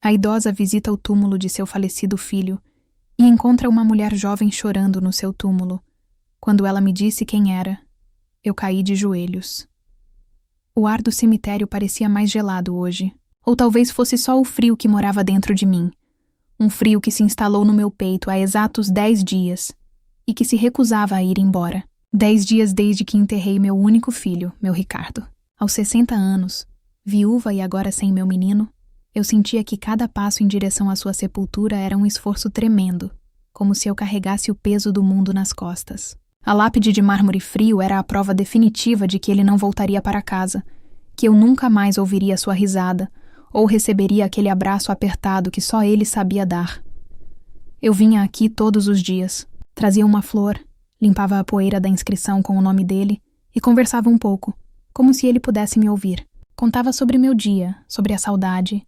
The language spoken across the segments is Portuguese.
A idosa visita o túmulo de seu falecido filho e encontra uma mulher jovem chorando no seu túmulo. Quando ela me disse quem era, eu caí de joelhos. O ar do cemitério parecia mais gelado hoje, ou talvez fosse só o frio que morava dentro de mim. Um frio que se instalou no meu peito há exatos 10 dias e que se recusava a ir embora. 10 dias desde que enterrei meu único filho, meu Ricardo. Aos 60 anos, viúva e agora sem meu menino, eu sentia que cada passo em direção à sua sepultura era um esforço tremendo, como se eu carregasse o peso do mundo nas costas. A lápide de mármore frio era a prova definitiva de que ele não voltaria para casa, que eu nunca mais ouviria sua risada, ou receberia aquele abraço apertado que só ele sabia dar. Eu vinha aqui todos os dias, trazia uma flor, limpava a poeira da inscrição com o nome dele e conversava um pouco, como se ele pudesse me ouvir. Contava sobre meu dia, sobre a saudade,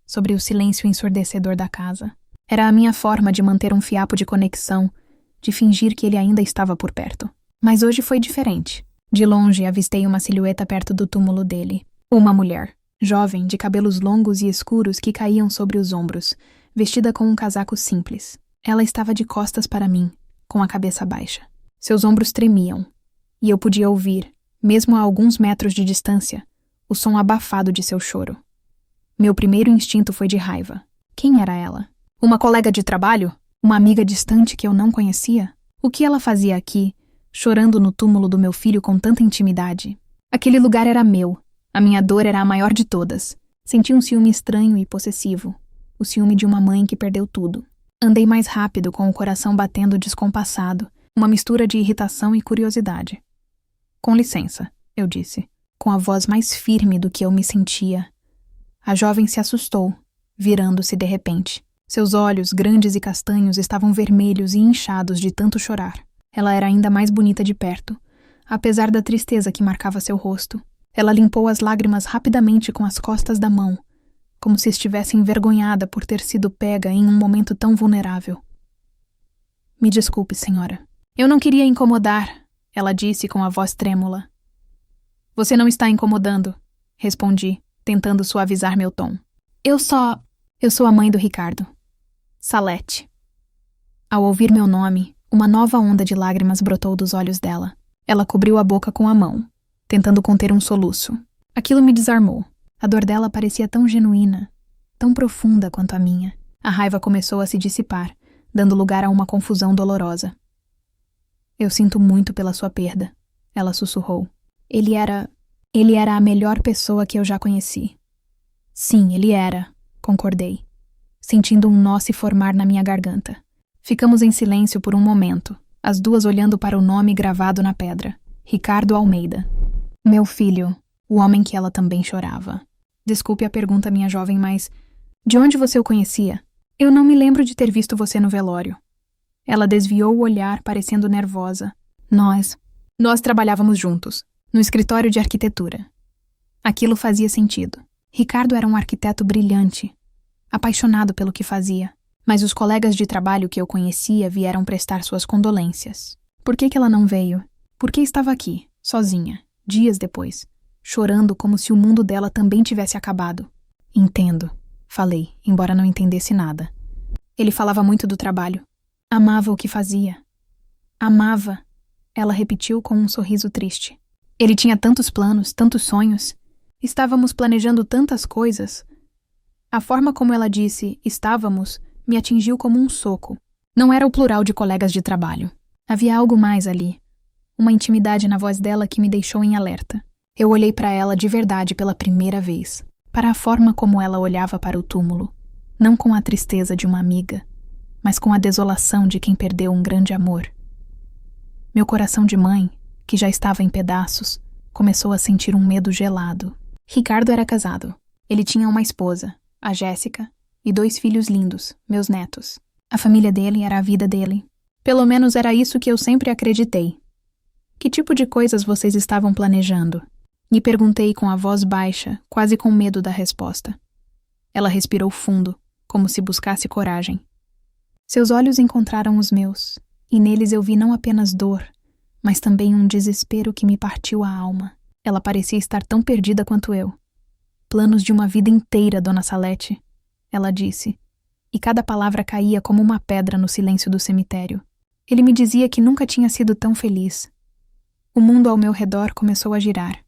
sobre o silêncio ensurdecedor da casa. Era a minha forma de manter um fiapo de conexão, de fingir que ele ainda estava por perto. Mas hoje foi diferente. De longe avistei uma silhueta perto do túmulo dele. Uma mulher, jovem, de cabelos longos e escuros que caíam sobre os ombros, vestida com um casaco simples. Ela estava de costas para mim, com a cabeça baixa. Seus ombros tremiam, e eu podia ouvir, mesmo a alguns metros de distância, o som abafado de seu choro. Meu primeiro instinto foi de raiva. Quem era ela? Uma colega de trabalho? Uma amiga distante que eu não conhecia? O que ela fazia aqui, chorando no túmulo do meu filho com tanta intimidade? Aquele lugar era meu. A minha dor era a maior de todas. Senti um ciúme estranho e possessivo. O ciúme de uma mãe que perdeu tudo. Andei mais rápido, com o coração batendo descompassado, uma mistura de irritação e curiosidade. Com licença, eu disse, com a voz mais firme do que eu me sentia. A jovem se assustou, virando-se de repente. Seus olhos, grandes e castanhos, estavam vermelhos e inchados de tanto chorar. Ela era ainda mais bonita de perto, apesar da tristeza que marcava seu rosto. Ela limpou as lágrimas rapidamente com as costas da mão, como se estivesse envergonhada por ter sido pega em um momento tão vulnerável. Me desculpe, senhora. Eu não queria incomodar, ela disse com a voz trêmula. Você não está incomodando, respondi, tentando suavizar meu tom. Eu sou a mãe do Ricardo. Salete. Ao ouvir meu nome, uma nova onda de lágrimas brotou dos olhos dela. Ela cobriu a boca com a mão, tentando conter um soluço. Aquilo me desarmou. A dor dela parecia tão genuína, tão profunda quanto a minha. A raiva começou a se dissipar, dando lugar a uma confusão dolorosa. Eu sinto muito pela sua perda, ela sussurrou. Ele era a melhor pessoa que eu já conheci. Sim, ele era, concordei, sentindo um nó se formar na minha garganta. Ficamos em silêncio por um momento, as duas olhando para o nome gravado na pedra. Ricardo Almeida. Meu filho, o homem que ela também chorava. Desculpe a pergunta, minha jovem, mas de onde você o conhecia? Eu não me lembro de ter visto você no velório. Ela desviou o olhar, parecendo nervosa. Nós trabalhávamos juntos, no escritório de arquitetura. Aquilo fazia sentido. Ricardo era um arquiteto brilhante, apaixonado pelo que fazia, mas os colegas de trabalho que eu conhecia vieram prestar suas condolências. Por que ela não veio? Por que estava aqui, sozinha, dias depois, chorando como se o mundo dela também tivesse acabado? Entendo, falei, embora não entendesse nada. Ele falava muito do trabalho. Amava o que fazia. Amava, ela repetiu com um sorriso triste. Ele tinha tantos planos, tantos sonhos. Estávamos planejando tantas coisas. A forma como ela disse "estávamos" me atingiu como um soco. Não era o plural de colegas de trabalho. Havia algo mais ali. Uma intimidade na voz dela que me deixou em alerta. Eu olhei para ela de verdade pela primeira vez. Para a forma como ela olhava para o túmulo. Não com a tristeza de uma amiga, mas com a desolação de quem perdeu um grande amor. Meu coração de mãe, que já estava em pedaços, começou a sentir um medo gelado. Ricardo era casado. Ele tinha uma esposa, a Jéssica, e 2 filhos lindos, meus netos. A família dele era a vida dele. Pelo menos era isso que eu sempre acreditei. Que tipo de coisas vocês estavam planejando? Me perguntei com a voz baixa, quase com medo da resposta. Ela respirou fundo, como se buscasse coragem. Seus olhos encontraram os meus, e neles eu vi não apenas dor, mas também um desespero que me partiu a alma. Ela parecia estar tão perdida quanto eu. Planos de uma vida inteira, Dona Salete. ela disse, e cada palavra caía como uma pedra no silêncio do cemitério. Ele me dizia que nunca tinha sido tão feliz. O mundo ao meu redor começou a girar.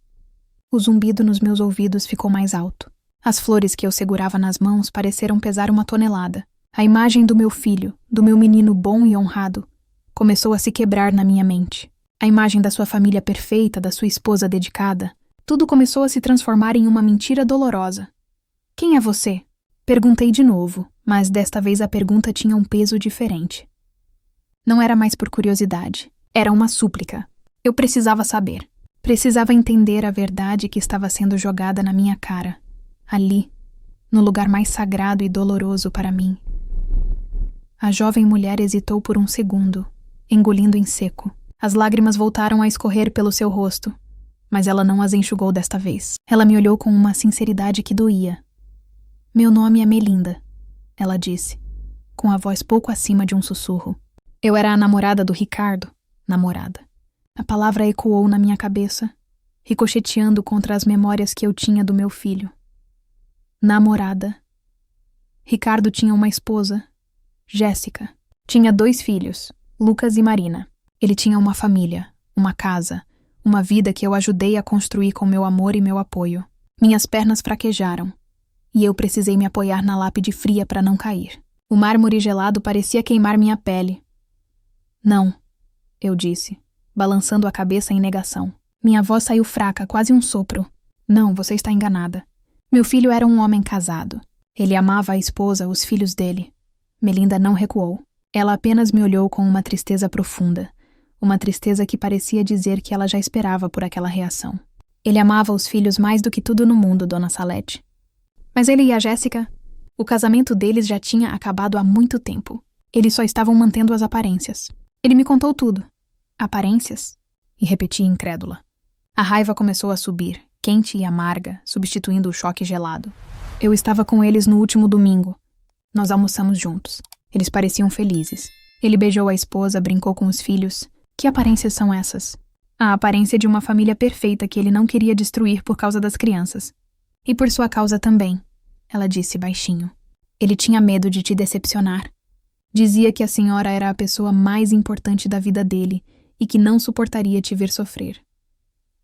O zumbido nos meus ouvidos ficou mais alto. As flores que eu segurava nas mãos pareceram pesar 1 tonelada. A imagem do meu filho, do meu menino bom e honrado, começou a se quebrar na minha mente. A imagem da sua família perfeita, da sua esposa dedicada, tudo começou a se transformar em uma mentira dolorosa. Quem é você? Perguntei de novo, mas desta vez a pergunta tinha um peso diferente. Não era mais por curiosidade, era uma súplica. Eu precisava saber. Precisava entender a verdade que estava sendo jogada na minha cara, ali, no lugar mais sagrado e doloroso para mim. A jovem mulher hesitou por um segundo, engolindo em seco. As lágrimas voltaram a escorrer pelo seu rosto, mas ela não as enxugou desta vez. Ela me olhou com uma sinceridade que doía. Meu nome é Melinda, ela disse, com a voz pouco acima de um sussurro. Eu era a namorada do Ricardo. Namorada. A palavra ecoou na minha cabeça, ricocheteando contra as memórias que eu tinha do meu filho. Namorada. Ricardo tinha uma esposa, Jéssica. Tinha 2 filhos, Lucas e Marina. Ele tinha uma família, uma casa, uma vida que eu ajudei a construir com meu amor e meu apoio. Minhas pernas fraquejaram, e eu precisei me apoiar na lápide fria para não cair. O mármore gelado parecia queimar minha pele. Não, eu disse, balançando a cabeça em negação. Minha voz saiu fraca, quase um sopro. Não, você está enganada. Meu filho era um homem casado. Ele amava a esposa, os filhos dele. Melinda não recuou. Ela apenas me olhou com uma tristeza profunda. Uma tristeza que parecia dizer que ela já esperava por aquela reação. Ele amava os filhos mais do que tudo no mundo, Dona Salete. Mas ele e a Jéssica, o casamento deles já tinha acabado há muito tempo. Eles só estavam mantendo as aparências. Ele me contou tudo. Aparências? E repeti incrédula. A raiva começou a subir, quente e amarga, substituindo o choque gelado. Eu estava com eles no último domingo. Nós almoçamos juntos. Eles pareciam felizes. Ele beijou a esposa, brincou com os filhos. Que aparências são essas? A aparência de uma família perfeita que ele não queria destruir por causa das crianças. E por sua causa também, ela disse baixinho. Ele tinha medo de te decepcionar. Dizia que a senhora era a pessoa mais importante da vida dele e que não suportaria te ver sofrer.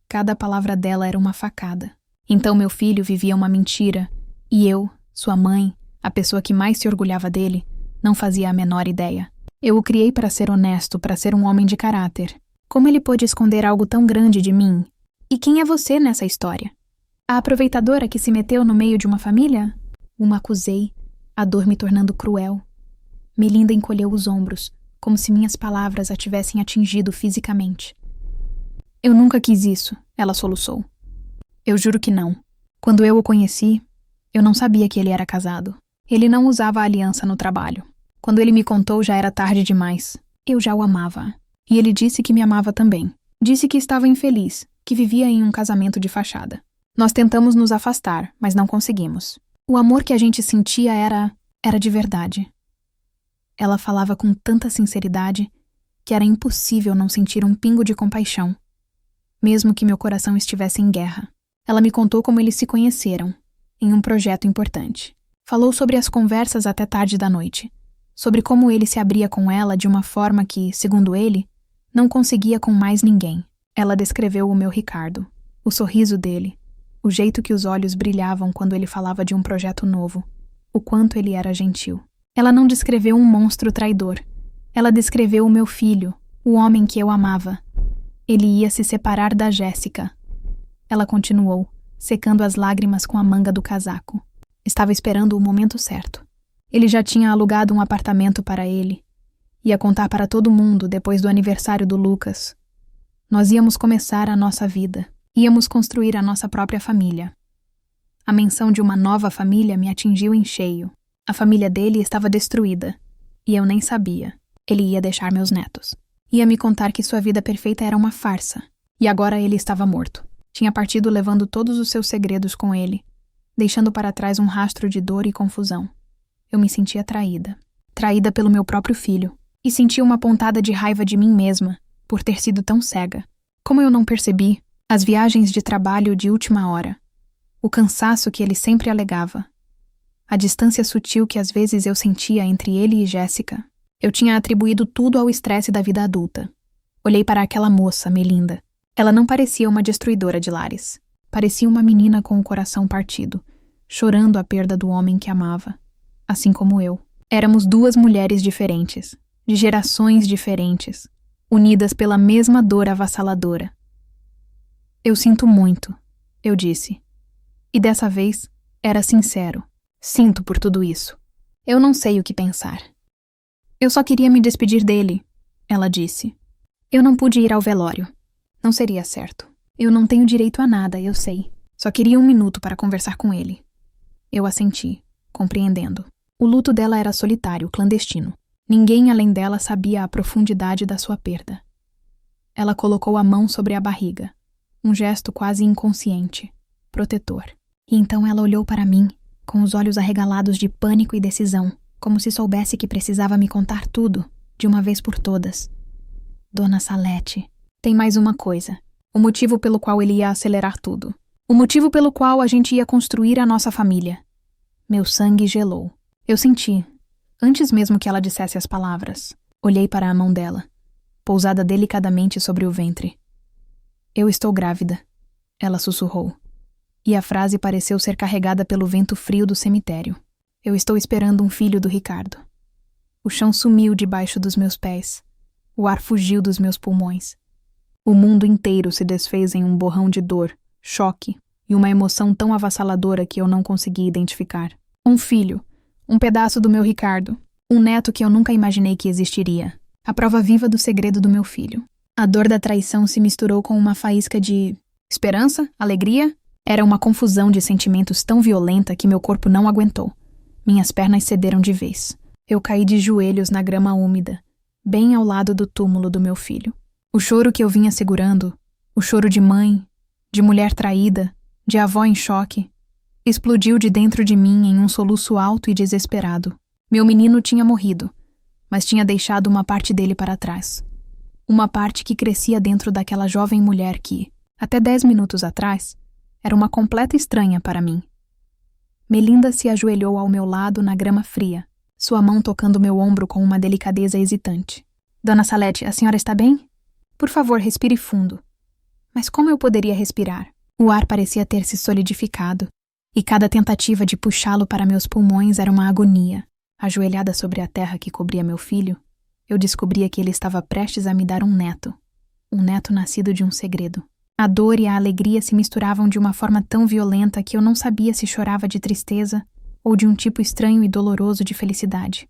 Cada palavra dela era uma facada. Então meu filho vivia uma mentira e eu, sua mãe, a pessoa que mais se orgulhava dele, não fazia a menor ideia. Eu o criei para ser honesto, para ser um homem de caráter. Como ele pôde esconder algo tão grande de mim? E quem é você nessa história? A aproveitadora que se meteu no meio de uma família? Uma acusei, a dor me tornando cruel. Melinda encolheu os ombros, como se minhas palavras a tivessem atingido fisicamente. Eu nunca quis isso, ela soluçou. Eu juro que não. Quando eu o conheci, eu não sabia que ele era casado. Ele não usava a aliança no trabalho. Quando ele me contou, já era tarde demais. Eu já o amava. E ele disse que me amava também. Disse que estava infeliz, que vivia em um casamento de fachada. Nós tentamos nos afastar, mas não conseguimos. O amor que a gente sentia era de verdade. Ela falava com tanta sinceridade que era impossível não sentir um pingo de compaixão, mesmo que meu coração estivesse em guerra. Ela me contou como eles se conheceram, em um projeto importante. Falou sobre as conversas até tarde da noite, sobre como ele se abria com ela de uma forma que, segundo ele, não conseguia com mais ninguém. Ela descreveu o meu Ricardo, o sorriso dele, o jeito que os olhos brilhavam quando ele falava de um projeto novo, o quanto ele era gentil. Ela não descreveu um monstro traidor. Ela descreveu o meu filho, o homem que eu amava. Ele ia se separar da Jéssica. Ela continuou, secando as lágrimas com a manga do casaco. Estava esperando o momento certo. Ele já tinha alugado um apartamento para ele. Ia contar para todo mundo depois do aniversário do Lucas. Nós íamos começar a nossa vida. Íamos construir a nossa própria família. A menção de uma nova família me atingiu em cheio. A família dele estava destruída. E eu nem sabia. Ele ia deixar meus netos. Ia me contar que sua vida perfeita era uma farsa. E agora ele estava morto. Tinha partido levando todos os seus segredos com ele, deixando para trás um rastro de dor e confusão. Eu me sentia traída. Traída pelo meu próprio filho. E sentia uma pontada de raiva de mim mesma, por ter sido tão cega. Como eu não percebi, as viagens de trabalho de última hora. O cansaço que ele sempre alegava. A distância sutil que às vezes eu sentia entre ele e Jéssica. Eu tinha atribuído tudo ao estresse da vida adulta. Olhei para aquela moça, Melinda. Ela não parecia uma destruidora de lares. Parecia uma menina com o coração partido, chorando a perda do homem que amava. Assim como eu. Éramos duas mulheres diferentes, de gerações diferentes, unidas pela mesma dor avassaladora. Eu sinto muito, eu disse. E dessa vez, era sincero. Sinto por tudo isso. Eu não sei o que pensar. Eu só queria me despedir dele, ela disse. Eu não pude ir ao velório. Não seria certo. Eu não tenho direito a nada, eu sei. Só queria 1 minuto para conversar com ele. Eu assenti, compreendendo. O luto dela era solitário, clandestino. Ninguém além dela sabia a profundidade da sua perda. Ela colocou a mão sobre a barriga. Um gesto quase inconsciente, protetor. E então ela olhou para mim, com os olhos arregalados de pânico e decisão, como se soubesse que precisava me contar tudo, de uma vez por todas. Dona Salete, tem mais uma coisa. O motivo pelo qual ele ia acelerar tudo. O motivo pelo qual a gente ia construir a nossa família. Meu sangue gelou. Eu senti, antes mesmo que ela dissesse as palavras. Olhei para a mão dela, pousada delicadamente sobre o ventre. Eu estou grávida, ela sussurrou. E a frase pareceu ser carregada pelo vento frio do cemitério. Eu estou esperando um filho do Ricardo. O chão sumiu debaixo dos meus pés. O ar fugiu dos meus pulmões. O mundo inteiro se desfez em um borrão de dor, choque e uma emoção tão avassaladora que eu não consegui identificar. Um filho, um pedaço do meu Ricardo, um neto que eu nunca imaginei que existiria. A prova viva do segredo do meu filho. A dor da traição se misturou com uma faísca de esperança, alegria. Era uma confusão de sentimentos tão violenta que meu corpo não aguentou. Minhas pernas cederam de vez. Eu caí de joelhos na grama úmida, bem ao lado do túmulo do meu filho. O choro que eu vinha segurando, o choro de mãe, de mulher traída, de avó em choque, explodiu de dentro de mim em um soluço alto e desesperado. Meu menino tinha morrido, mas tinha deixado uma parte dele para trás. Uma parte que crescia dentro daquela jovem mulher que, até 10 minutos atrás, era uma completa estranha para mim. Melinda se ajoelhou ao meu lado na grama fria, sua mão tocando meu ombro com uma delicadeza hesitante. Dona Salete, a senhora está bem? Por favor, respire fundo. Mas como eu poderia respirar? O ar parecia ter se solidificado, e cada tentativa de puxá-lo para meus pulmões era uma agonia. Ajoelhada sobre a terra que cobria meu filho, eu descobria que ele estava prestes a me dar um neto nascido de um segredo. A dor e a alegria se misturavam de uma forma tão violenta que eu não sabia se chorava de tristeza ou de um tipo estranho e doloroso de felicidade.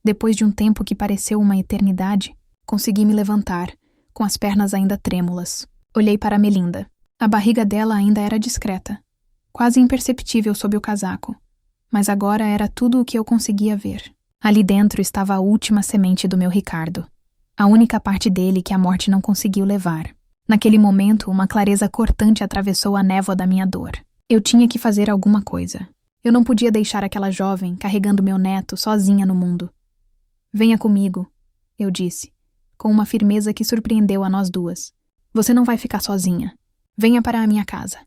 Depois de um tempo que pareceu uma eternidade, consegui me levantar, com as pernas ainda trêmulas. Olhei para Melinda. A barriga dela ainda era discreta, quase imperceptível sob o casaco, mas agora era tudo o que eu conseguia ver. Ali dentro estava a última semente do meu Ricardo, a única parte dele que a morte não conseguiu levar. Naquele momento, uma clareza cortante atravessou a névoa da minha dor. Eu tinha que fazer alguma coisa. Eu não podia deixar aquela jovem carregando meu neto sozinha no mundo. Venha comigo, eu disse, com uma firmeza que surpreendeu a nós duas. Você não vai ficar sozinha. Venha para a minha casa.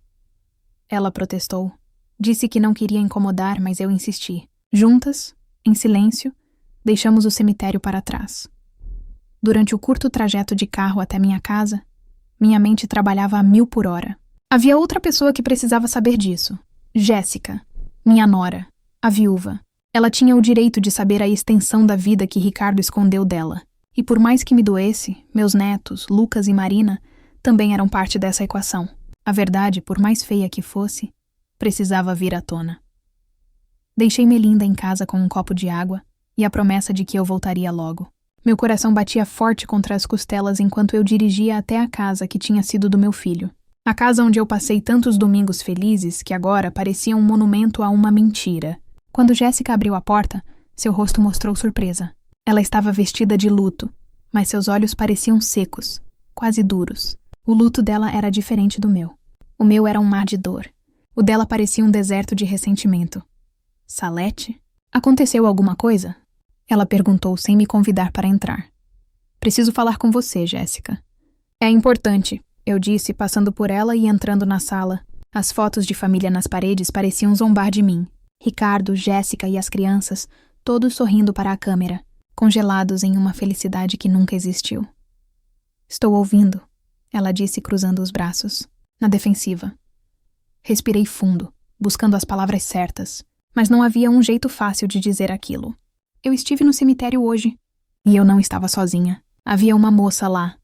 Ela protestou. Disse que não queria incomodar, mas eu insisti. Juntas, em silêncio, deixamos o cemitério para trás. Durante o curto trajeto de carro até minha casa, minha mente trabalhava a 1000 por hora. Havia outra pessoa que precisava saber disso. Jéssica, minha nora, a viúva. Ela tinha o direito de saber a extensão da vida que Ricardo escondeu dela. E por mais que me doesse, meus netos, Lucas e Marina, também eram parte dessa equação. A verdade, por mais feia que fosse, precisava vir à tona. Deixei Melinda em casa com um copo de água e a promessa de que eu voltaria logo. Meu coração batia forte contra as costelas enquanto eu dirigia até a casa que tinha sido do meu filho. A casa onde eu passei tantos domingos felizes que agora parecia um monumento a uma mentira. Quando Jéssica abriu a porta, seu rosto mostrou surpresa. Ela estava vestida de luto, mas seus olhos pareciam secos, quase duros. O luto dela era diferente do meu. O meu era um mar de dor. O dela parecia um deserto de ressentimento. Salete? Aconteceu alguma coisa? Ela perguntou sem me convidar para entrar. Preciso falar com você, Jéssica. É importante, eu disse, passando por ela e entrando na sala. As fotos de família nas paredes pareciam zombar de mim. Ricardo, Jéssica e as crianças, todos sorrindo para a câmera, congelados em uma felicidade que nunca existiu. Estou ouvindo, ela disse cruzando os braços, na defensiva. Respirei fundo, buscando as palavras certas, mas não havia um jeito fácil de dizer aquilo. Eu estive no cemitério hoje, e eu não estava sozinha. Havia uma moça lá.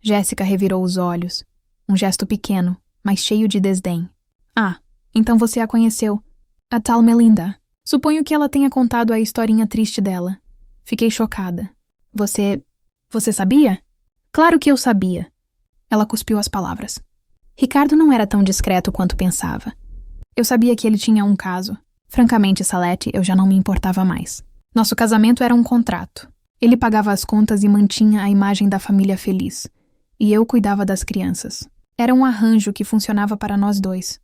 Jéssica revirou os olhos, um gesto pequeno, mas cheio de desdém. Ah, então você a conheceu. A tal Melinda. Suponho que ela tenha contado a historinha triste dela. Fiquei chocada. Você sabia? Claro que eu sabia. Ela cuspiu as palavras. Ricardo não era tão discreto quanto pensava. Eu sabia que ele tinha um caso. Francamente, Salete, eu já não me importava mais. Nosso casamento era um contrato. Ele pagava as contas e mantinha a imagem da família feliz. E eu cuidava das crianças. Era um arranjo que funcionava para nós dois.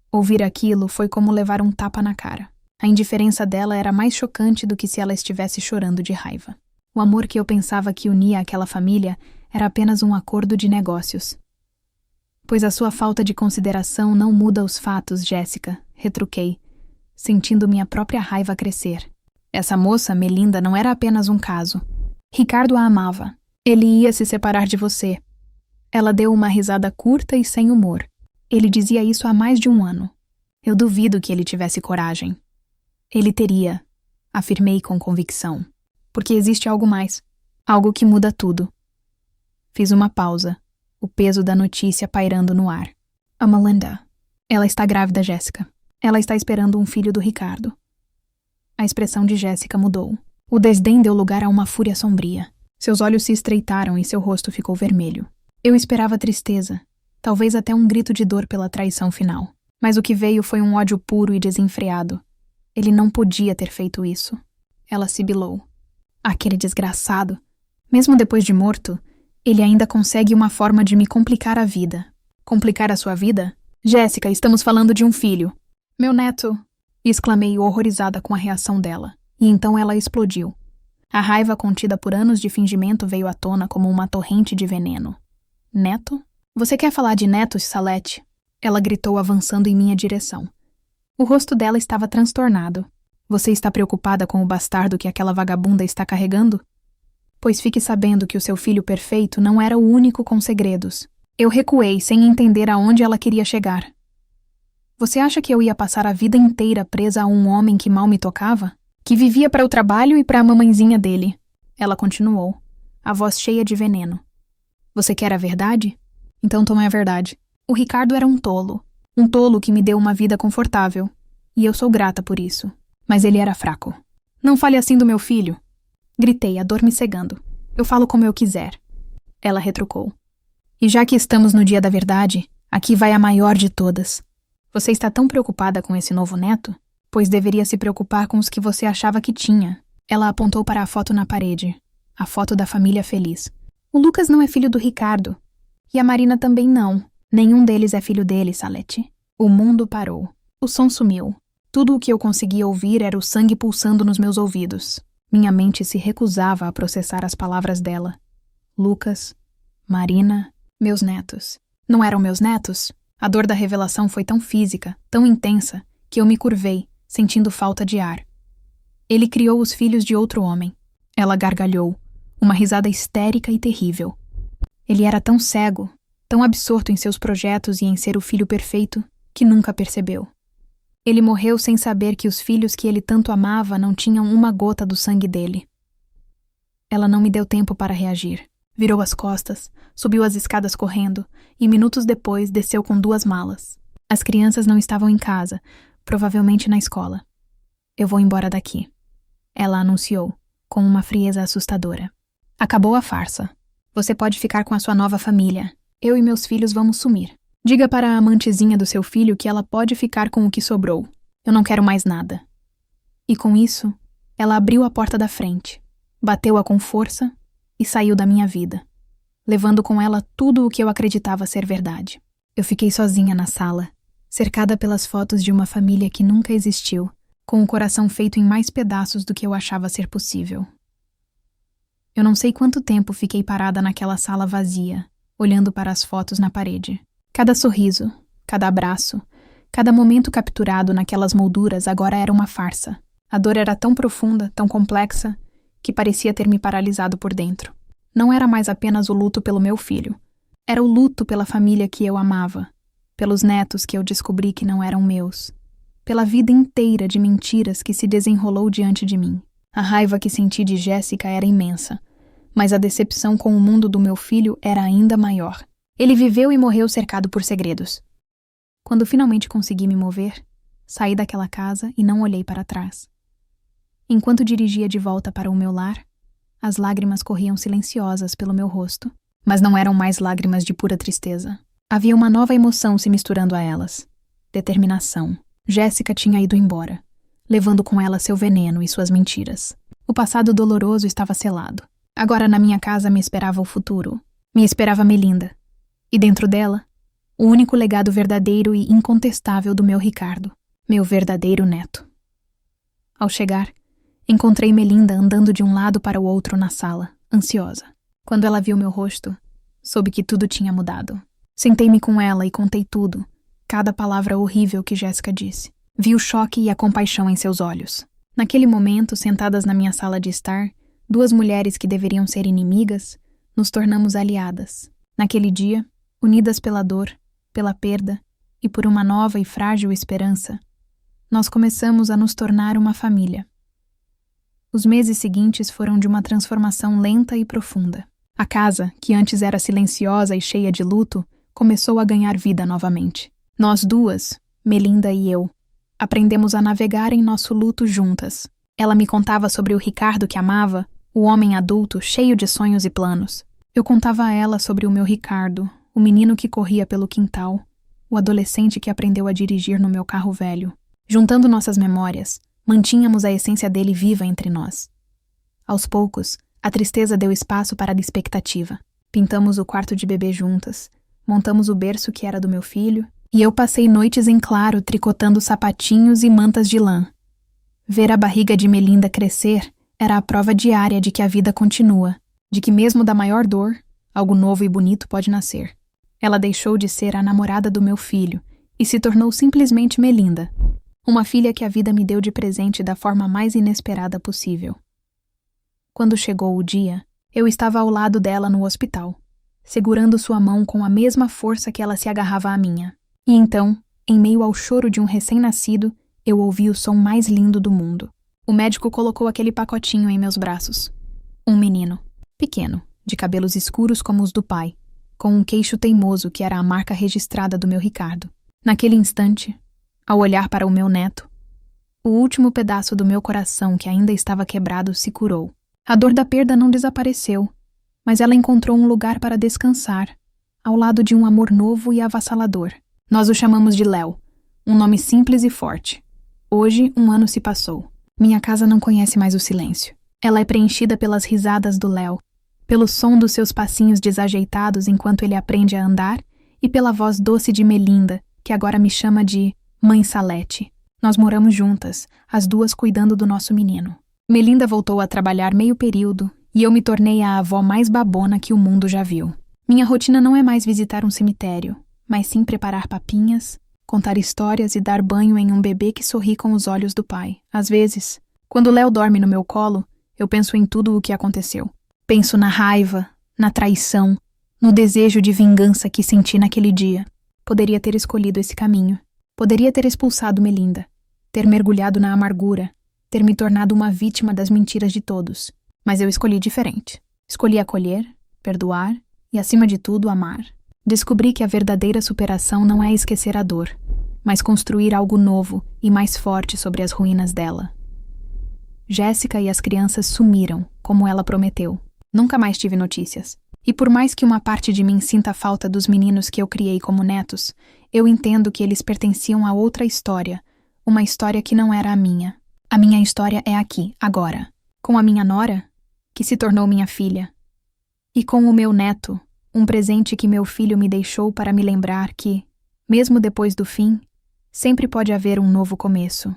Ouvir aquilo foi como levar um tapa na cara. A indiferença dela era mais chocante do que se ela estivesse chorando de raiva. O amor que eu pensava que unia aquela família era apenas um acordo de negócios. Pois a sua falta de consideração não muda os fatos, Jéssica, retruquei, sentindo minha própria raiva crescer. Essa moça, Melinda, não era apenas um caso. Ricardo a amava. Ele ia se separar de você. Ela deu uma risada curta e sem humor. Ele dizia isso há mais de um ano. Eu duvido que ele tivesse coragem. Ele teria, afirmei com convicção. Porque existe algo mais. Algo que muda tudo. Fiz uma pausa, o peso da notícia pairando no ar. A Melinda. Ela está grávida, Jéssica. Ela está esperando um filho do Ricardo. A expressão de Jéssica mudou. O desdém deu lugar a uma fúria sombria. Seus olhos se estreitaram e seu rosto ficou vermelho. Eu esperava tristeza, talvez até um grito de dor pela traição final. Mas o que veio foi um ódio puro e desenfreado. Ele não podia ter feito isso. Ela sibilou. Aquele desgraçado. Mesmo depois de morto, ele ainda consegue uma forma de me complicar a vida. Complicar a sua vida? Jéssica, estamos falando de um filho. Meu neto... exclamei horrorizada com a reação dela. E então ela explodiu. A raiva contida por anos de fingimento veio à tona como uma torrente de veneno. Neto? Você quer falar de netos, Salete? Ela gritou avançando em minha direção. O rosto dela estava transtornado. Você está preocupada com o bastardo que aquela vagabunda está carregando? Pois fique sabendo que o seu filho perfeito não era o único com segredos. Eu recuei sem entender aonde ela queria chegar. Você acha que eu ia passar a vida inteira presa a um homem que mal me tocava? Que vivia para o trabalho e para a mamãezinha dele? Ela continuou, a voz cheia de veneno. Você quer a verdade? Então tome a verdade. O Ricardo era um tolo. Um tolo que me deu uma vida confortável. E eu sou grata por isso. Mas ele era fraco. Não fale assim do meu filho. Gritei, a dor me cegando. Eu falo como eu quiser. Ela retrucou. E já que estamos no dia da verdade, aqui vai a maior de todas. Você está tão preocupada com esse novo neto? Pois deveria se preocupar com os que você achava que tinha. Ela apontou para a foto na parede. A foto da família feliz. O Lucas não é filho do Ricardo. E a Marina também não. Nenhum deles é filho dele, Salete. O mundo parou. O som sumiu. Tudo o que eu conseguia ouvir era o sangue pulsando nos meus ouvidos. Minha mente se recusava a processar as palavras dela. Lucas, Marina, meus netos. Não eram meus netos? A dor da revelação foi tão física, tão intensa, que eu me curvei, sentindo falta de ar. Ele criou os filhos de outro homem. Ela gargalhou, uma risada histérica e terrível. Ele era tão cego, tão absorto em seus projetos e em ser o filho perfeito, que nunca percebeu. Ele morreu sem saber que os filhos que ele tanto amava não tinham uma gota do sangue dele. Ela não me deu tempo para reagir. Virou as costas, subiu as escadas correndo e minutos depois desceu com 2 malas. As crianças não estavam em casa, provavelmente na escola. Eu vou embora daqui. Ela anunciou, com uma frieza assustadora. Acabou a farsa. Você pode ficar com a sua nova família. Eu e meus filhos vamos sumir. Diga para a amantezinha do seu filho que ela pode ficar com o que sobrou. Eu não quero mais nada. E com isso, ela abriu a porta da frente, bateu-a com força e saiu da minha vida, levando com ela tudo o que eu acreditava ser verdade. Eu fiquei sozinha na sala, cercada pelas fotos de uma família que nunca existiu, com o coração feito em mais pedaços do que eu achava ser possível. Eu não sei quanto tempo fiquei parada naquela sala vazia, olhando para as fotos na parede. Cada sorriso, cada abraço, Cada momento capturado naquelas molduras agora era uma farsa. A dor era tão profunda, tão complexa, que parecia ter me paralisado por dentro. Não era mais apenas o luto pelo meu filho. Era o luto pela família que eu amava, pelos netos que eu descobri que não eram meus, pela vida inteira de mentiras que se desenrolou diante de mim. A raiva que senti de Jéssica era imensa, mas a decepção com o mundo do meu filho era ainda maior. Ele viveu e morreu cercado por segredos. Quando finalmente consegui me mover, saí daquela casa e não olhei para trás. Enquanto dirigia de volta para o meu lar, as lágrimas corriam silenciosas pelo meu rosto, mas não eram mais lágrimas de pura tristeza. Havia uma nova emoção se misturando a elas. Determinação. Jéssica tinha ido embora, levando com ela seu veneno e suas mentiras. O passado doloroso estava selado. Agora na minha casa me esperava o futuro. Me esperava Melinda. E dentro dela, o único legado verdadeiro e incontestável do meu Ricardo, meu verdadeiro neto. Ao chegar, encontrei Melinda andando de um lado para o outro na sala, ansiosa. Quando ela viu meu rosto, soube que tudo tinha mudado. Sentei-me com ela e contei tudo, cada palavra horrível que Jéssica disse. Vi o choque e a compaixão em seus olhos. Naquele momento, sentadas na minha sala de estar, duas mulheres que deveriam ser inimigas, nos tornamos aliadas. Naquele dia, unidas pela dor, pela perda e por uma nova e frágil esperança, nós começamos a nos tornar uma família. Os meses seguintes foram de uma transformação lenta e profunda. A casa, que antes era silenciosa e cheia de luto, começou a ganhar vida novamente. Nós duas, Melinda e eu, aprendemos a navegar em nosso luto juntas. Ela me contava sobre o Ricardo que amava, o homem adulto cheio de sonhos e planos. Eu contava a ela sobre o meu Ricardo, o menino que corria pelo quintal, o adolescente que aprendeu a dirigir no meu carro velho. Juntando nossas memórias, mantínhamos a essência dele viva entre nós. Aos poucos, a tristeza deu espaço para a expectativa. Pintamos o quarto de bebê juntas, montamos o berço que era do meu filho, e eu passei noites em claro tricotando sapatinhos e mantas de lã. Ver a barriga de Melinda crescer era a prova diária de que a vida continua, de que mesmo da maior dor, algo novo e bonito pode nascer. Ela deixou de ser a namorada do meu filho e se tornou simplesmente Melinda, uma filha que a vida me deu de presente da forma mais inesperada possível. Quando chegou o dia, eu estava ao lado dela no hospital, segurando sua mão com a mesma força que ela se agarrava à minha. E então, em meio ao choro de um recém-nascido, eu ouvi o som mais lindo do mundo. O médico colocou aquele pacotinho em meus braços. Um menino, pequeno, de cabelos escuros como os do pai, com um queixo teimoso que era a marca registrada do meu Ricardo. Naquele instante, ao olhar para o meu neto, o último pedaço do meu coração que ainda estava quebrado se curou. A dor da perda não desapareceu, mas ela encontrou um lugar para descansar, ao lado de um amor novo e avassalador. Nós o chamamos de Léo, um nome simples e forte. Hoje, 1 ano se passou. Minha casa não conhece mais o silêncio. Ela é preenchida pelas risadas do Léo, pelo som dos seus passinhos desajeitados enquanto ele aprende a andar e pela voz doce de Melinda, que agora me chama de Mãe Salete. Nós moramos juntas, as duas cuidando do nosso menino. Melinda voltou a trabalhar meio período e eu me tornei a avó mais babona que o mundo já viu. Minha rotina não é mais visitar um cemitério, mas sim preparar papinhas, contar histórias e dar banho em um bebê que sorri com os olhos do pai. Às vezes, quando Léo dorme no meu colo, eu penso em tudo o que aconteceu. Penso na raiva, na traição, no desejo de vingança que senti naquele dia. Poderia ter escolhido esse caminho. Poderia ter expulsado Melinda, ter mergulhado na amargura, ter me tornado uma vítima das mentiras de todos. Mas eu escolhi diferente. Escolhi acolher, perdoar e, acima de tudo, amar. Descobri que a verdadeira superação não é esquecer a dor, mas construir algo novo e mais forte sobre as ruínas dela. Jéssica e as crianças sumiram, como ela prometeu. Nunca mais tive notícias. E por mais que uma parte de mim sinta falta dos meninos que eu criei como netos, eu entendo que eles pertenciam a outra história, uma história que não era a minha. A minha história é aqui, agora, com a minha nora, que se tornou minha filha, e com o meu neto, um presente que meu filho me deixou para me lembrar que, mesmo depois do fim, sempre pode haver um novo começo.